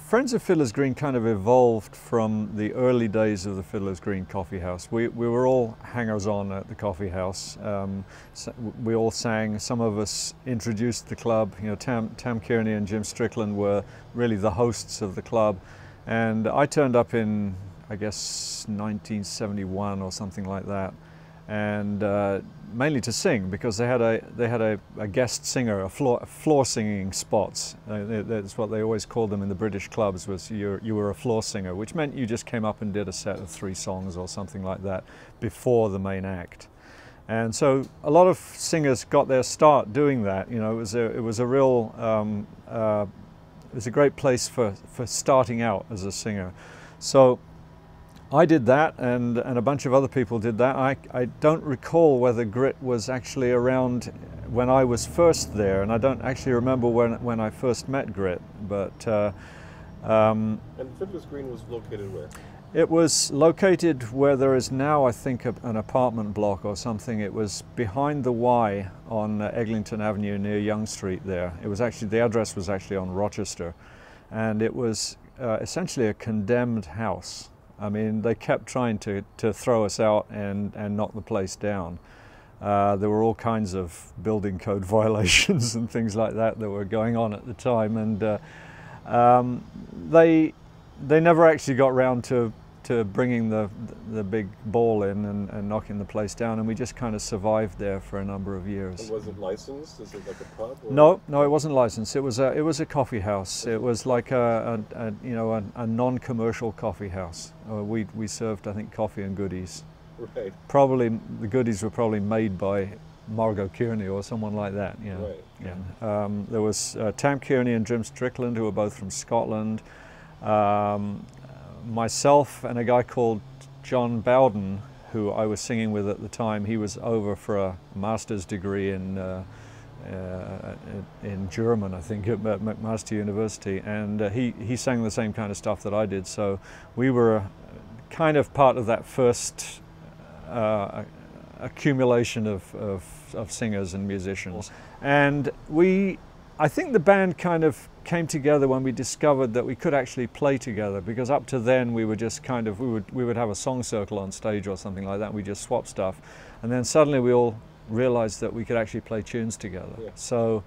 Friends of Fiddlers Green kind of evolved from the early days of the Fiddlers Green Coffee House. We were all hangers-on at the coffee house. So we all sang. Some of us introduced the club. You know, Tam Kearney and Jim Strickland were really the hosts of the club. And I turned up in, I guess, 1971 or something like that, and mainly to sing, because they had a guest singer, a floor singing spots. That's what they always called them in the British clubs, was you were a floor singer, which meant you just came up and did a set of 3 songs or something like that before the main act. And so a lot of singers got their start doing that. You know, it was a real it was a great place for starting out as a singer. So I did that, and a bunch of other people did that. I don't recall whether Grit was actually around when I was first there, and I don't actually remember when I first met Grit. But and Fiddlers Green was located where? It was located where there is now, I think, an apartment block or something. It was behind the Y on Eglinton Avenue near Young Street there. It was actually, the address was actually on Rochester, and it was essentially a condemned house. I mean, they kept trying to throw us out and knock the place down. There were all kinds of building code violations and things like that were going on at the time, and they never actually got round to bringing the big ball in and knocking the place down, and we just kind of survived there for a number of years. And was it licensed? Is it like a pub? Or? No, it wasn't licensed. It was a coffee house. It was like a non-commercial coffee house. We served, I think, coffee and goodies. Right. Probably the goodies were probably made by Margot Kearney or someone like that. You know. Right. Yeah. There was Tam Kearney and Jim Strickland, who were both from Scotland. Myself and a guy called John Bowden, who I was singing with at the time. He was over for a master's degree in German, I think, at McMaster University, and he sang the same kind of stuff that I did. So we were kind of part of that first accumulation of singers and musicians. And I think the band kind of came together when we discovered that we could actually play together, because up to then we were just kind of, we would have a song circle on stage or something like that, and we just swap stuff, and then suddenly we all realized that we could actually play tunes together. Yeah. So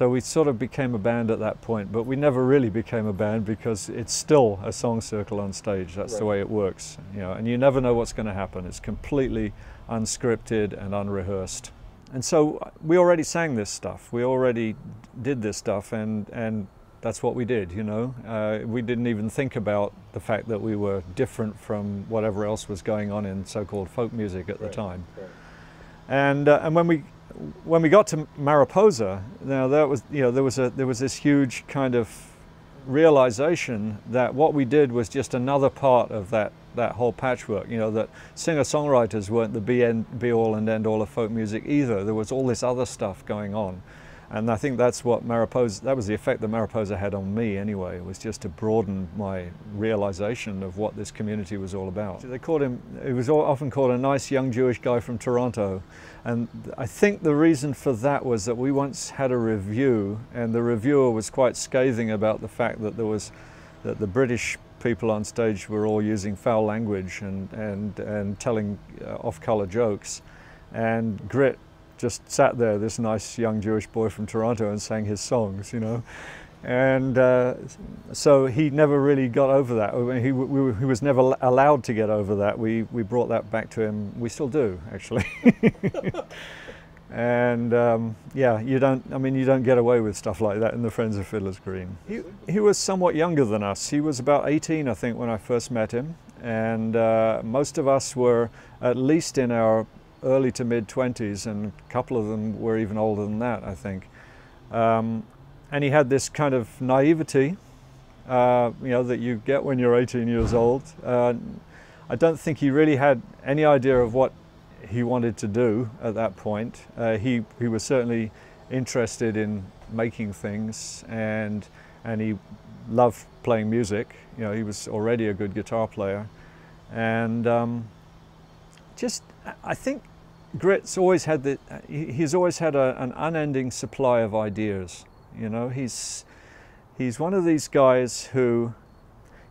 we sort of became a band at that point, but we never really became a band because it's still a song circle on stage. That's the way it works, you know, and you never know what's going to happen. It's completely unscripted and unrehearsed. And so we already sang this stuff. We already did this stuff, and that's what we did, you know. We didn't even think about the fact that we were different from whatever else was going on in so-called folk music at the time. Right. And when we got to Mariposa, now that was, you know, there was this huge kind of realization that what we did was just another part of that whole patchwork, you know, that singer-songwriters weren't the be-all and end-all of folk music either. There was all this other stuff going on. And I think that's what that was the effect that Mariposa had on me anyway. It was just to broaden my realization of what this community was all about. They called him, he was often called a nice young Jewish guy from Toronto. And I think the reason for that was that we once had a review, and the reviewer was quite scathing about the fact that that the British people on stage were all using foul language and telling off-color jokes. And Grit just sat there, this nice young Jewish boy from Toronto, and sang his songs, you know. And so he never really got over that. He was never allowed to get over that. We brought that back to him. We still do, actually. And yeah, you don't get away with stuff like that in the Friends of Fiddlers Green. He was somewhat younger than us. He was about 18, I think, when I first met him. And most of us were at least in our early to mid 20s, and a couple of them were even older than that, I think. And he had this kind of naivety, you know, that you get when you're 18 years old. I don't think he really had any idea of what he wanted to do at that point. He was certainly interested in making things, and he loved playing music. You know, he was already a good guitar player, and I think Grit's always had he's always had an unending supply of ideas. You know, he's he's one of these guys who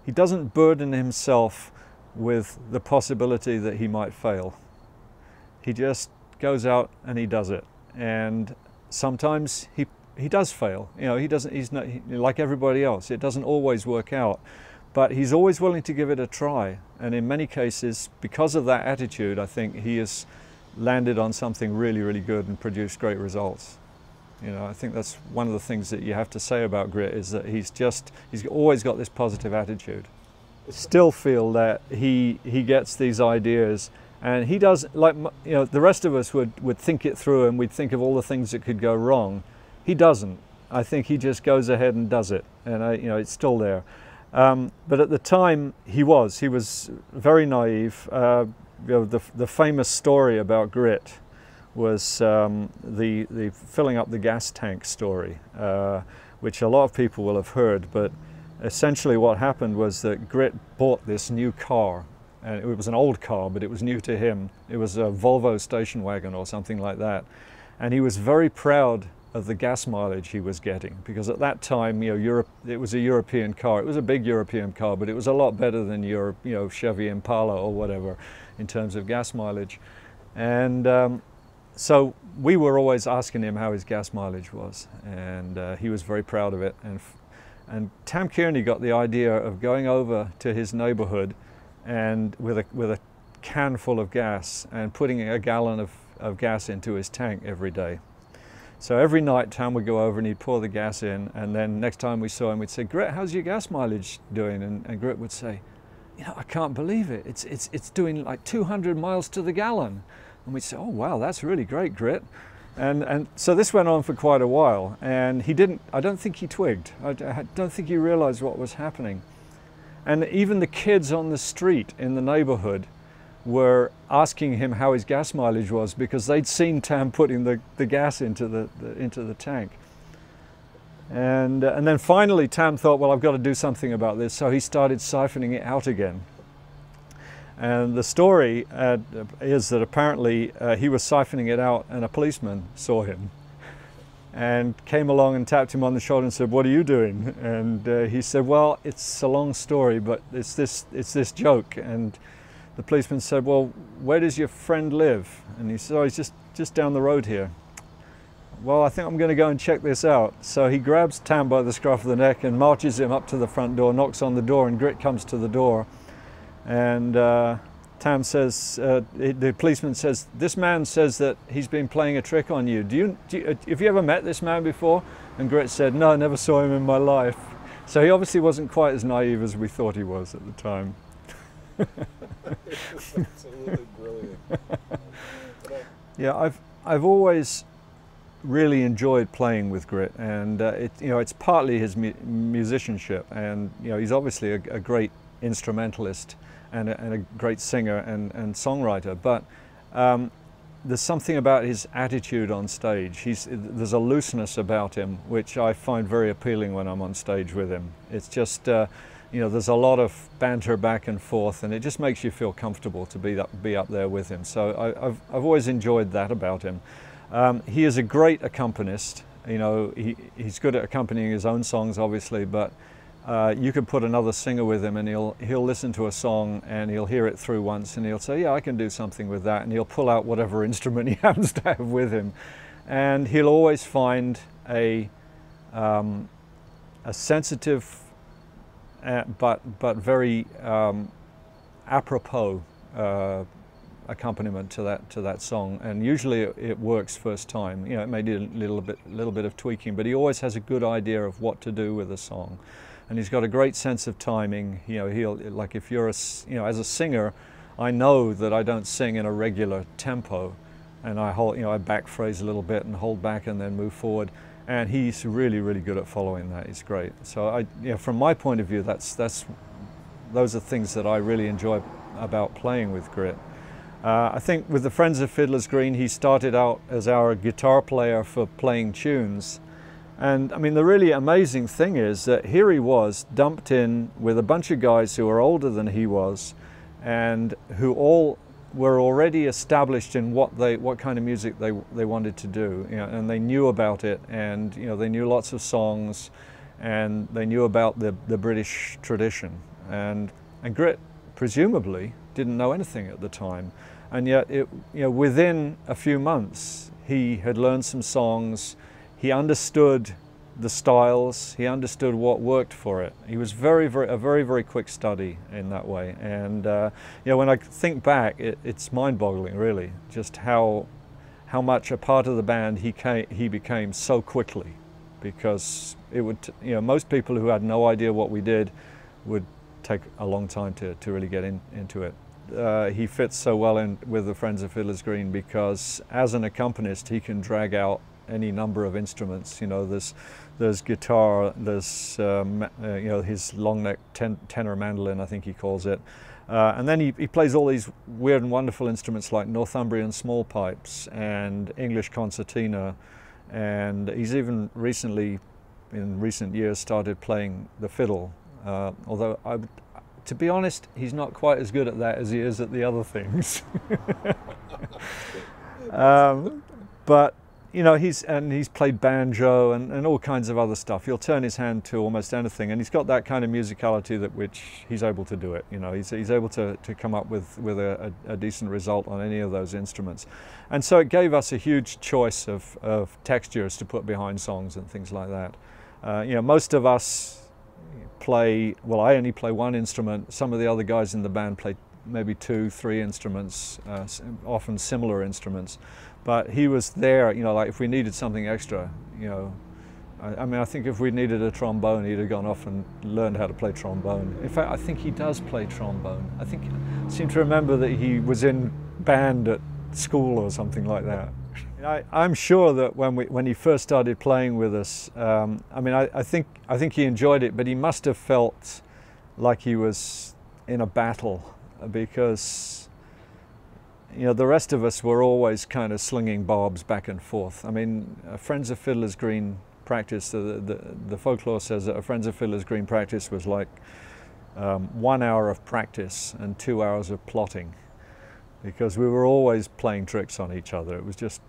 he doesn't burden himself with the possibility that he might fail. He just goes out and he does it, and sometimes he does fail. You know, he's not like everybody else. It doesn't always work out, but he's always willing to give it a try. And in many cases, because of that attitude, I think he has landed on something really, really good and produced great results. You know, I think that's one of the things that you have to say about Grit, is that he's always got this positive attitude. Still feel that he gets these ideas, and he does, like, you know, the rest of us would think it through and we'd think of all the things that could go wrong. He doesn't. I think he just goes ahead and does it, and you know, it's still there. But at the time, he was very naive. You know, the famous story about Grit was the filling up the gas tank story, which a lot of people will have heard. But essentially what happened was that Grit bought this new car, and it was an old car, but it was new to him. It was a Volvo station wagon or something like that, and he was very proud of the gas mileage he was getting, because at that time, you know, it was a European car. It was a big European car, but it was a lot better than your, you know, Chevy Impala or whatever in terms of gas mileage. And so we were always asking him how his gas mileage was, and he was very proud of it. And Tam Kearney got the idea of going over to his neighborhood and with a can full of gas and putting a gallon of gas into his tank every day. So every night Tam would go over and he'd pour the gas in, and then next time we saw him we'd say, "Grit, how's your gas mileage doing?" And Grit would say, "You know, I can't believe it. It's doing like 200 miles to the gallon." And we'd say, "Oh wow, that's really great, Grit." And so this went on for quite a while, and I don't think he twigged. I don't think he realized what was happening. And even the kids on the street in the neighborhood were asking him how his gas mileage was, because they'd seen Tam putting the gas into the tank. And then finally Tam thought, well, I've got to do something about this, so he started siphoning it out again. And the story is that apparently he was siphoning it out, and a policeman saw him and came along and tapped him on the shoulder and said, "What are you doing?" And he said, "Well, it's a long story, but it's this joke." And the policeman said, "Well, where does your friend live?" And he said, "Oh, he's just down the road here." "Well, I think I'm going to go and check this out." So he grabs Tam by the scruff of the neck and marches him up to the front door, knocks on the door, and Grit comes to the door. And Tam says, the policeman says, "This man says that he's been playing a trick on you. Have you ever met this man before?" And Grit said, "No, I never saw him in my life." So he obviously wasn't quite as naive as we thought he was at the time. It's absolutely brilliant. Yeah, I've always really enjoyed playing with Grit, and it's partly his musicianship, and you know, he's obviously a great instrumentalist and a great singer and songwriter, but there's something about his attitude on stage. There's a looseness about him which I find very appealing when I'm on stage with him. It's just you know, there's a lot of banter back and forth, and it just makes you feel comfortable to be up there with him. So I've always enjoyed that about him. He is a great accompanist. You know, he's good at accompanying his own songs, obviously, but you could put another singer with him and he'll listen to a song and he'll hear it through once and he'll say, "Yeah, I can do something with that," and he'll pull out whatever instrument he happens to have with him, and he'll always find a sensitive but very apropos accompaniment to that song, and usually it works first time. You know, it may need a little bit of tweaking, but he always has a good idea of what to do with a song, and he's got a great sense of timing. You know, like if you're as a singer, I know that I don't sing in a regular tempo, and I back phrase a little bit and hold back and then move forward. And he's really, really good at following that. He's great. So from my point of view, those are things that I really enjoy about playing with Grit. I think with the Friends of Fiddlers Green, he started out as our guitar player for playing tunes. And I mean, the really amazing thing is that here he was dumped in with a bunch of guys who were older than he was, and who all were already established in what kind of music they wanted to do, you know, and they knew about it, and you know, they knew lots of songs, and they knew about the British tradition. And Grit presumably didn't know anything at the time, and yet within a few months he had learned some songs, he understood the styles, he understood what worked for it. He was a very quick study in that way. And when I think back, it's mind-boggling, really, just how much a part of the band he became so quickly, because it would most people who had no idea what we did would take a long time to really get into it. He fits so well in with the Friends of Fiddlers Green because as an accompanist he can drag out any number of instruments. There's guitar, there's his long neck tenor mandolin, I think he calls it, and then he plays all these weird and wonderful instruments like Northumbrian small pipes and English concertina, and he's even recently, in recent years, started playing the fiddle. Although to be honest, he's not quite as good at that as he is at the other things. But he's played banjo and all kinds of other stuff. He'll turn his hand to almost anything, and he's got that kind of musicality that which he's able to do it. He's able to come up with a decent result on any of those instruments, and so it gave us a huge choice of textures to put behind songs and things like that. Most of us play, well, I only play one instrument. Some of the other guys in the band play maybe 2, 3 instruments, often similar instruments. But he was there, like if we needed something extra, I think if we needed a trombone, he'd have gone off and learned how to play trombone. In fact, I think he does play trombone. I seem to remember that he was in band at school or something like that. I'm sure that when he first started playing with us, I think he enjoyed it, but he must have felt like he was in a battle, because the rest of us were always kind of slinging barbs back and forth. Friends of Fiddlers Green practice, the folklore says that a Friends of Fiddlers Green practice was like 1 hour of practice and 2 hours of plotting, because we were always playing tricks on each other. It was just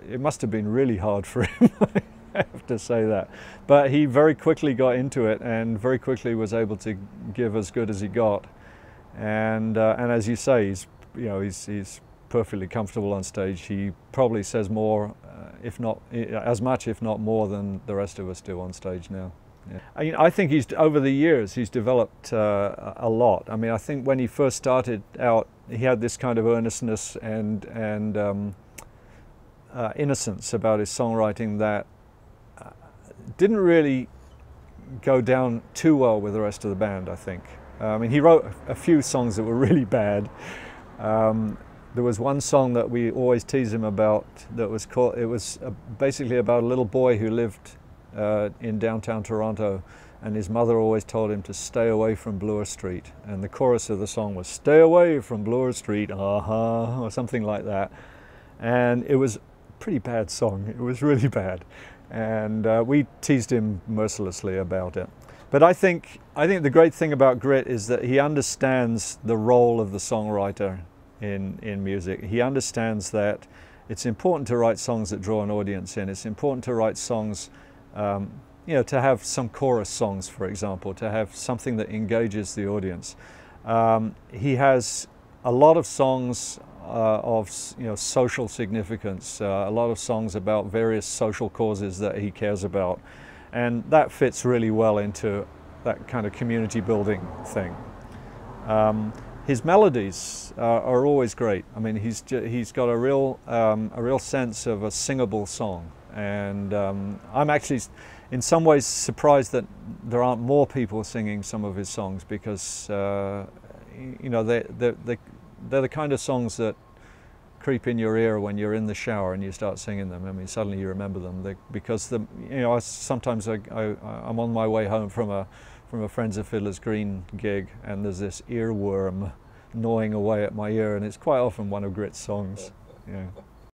it must have been really hard for him, I have to say that. But he very quickly got into it and very quickly was able to give as good as he got. And as you say, he's perfectly comfortable on stage. He probably says more, if not as much, if not more, than the rest of us do on stage now. Yeah. I think over the years he's developed a lot. I think when he first started out, he had this kind of earnestness and innocence about his songwriting that didn't really go down too well with the rest of the band, I think. He wrote a few songs that were really bad. There was one song that we always tease him about that was called, it was basically about a little boy who lived in downtown Toronto, and his mother always told him to stay away from Bloor Street, and the chorus of the song was "Stay away from Bloor Street, aha," or something like that. And it was a pretty bad song. It was really bad, and we teased him mercilessly about it. But I think the great thing about Grit is that he understands the role of the songwriter in music. He understands that it's important to write songs that draw an audience in. It's important to write songs, to have some chorus songs, for example, to have something that engages the audience. He has a lot of songs of social significance, a lot of songs about various social causes that he cares about, and that fits really well into that kind of community building thing. His melodies are always great. He's got a real sense of a singable song, and I'm actually in some ways surprised that there aren't more people singing some of his songs, because they're the kind of songs that creep in your ear when you're in the shower and you start singing them. Suddenly you remember them, because sometimes I'm on my way home from a Friends of Fiddlers Green gig, and there's this earworm gnawing away at my ear, and it's quite often one of Grit's songs. Yeah.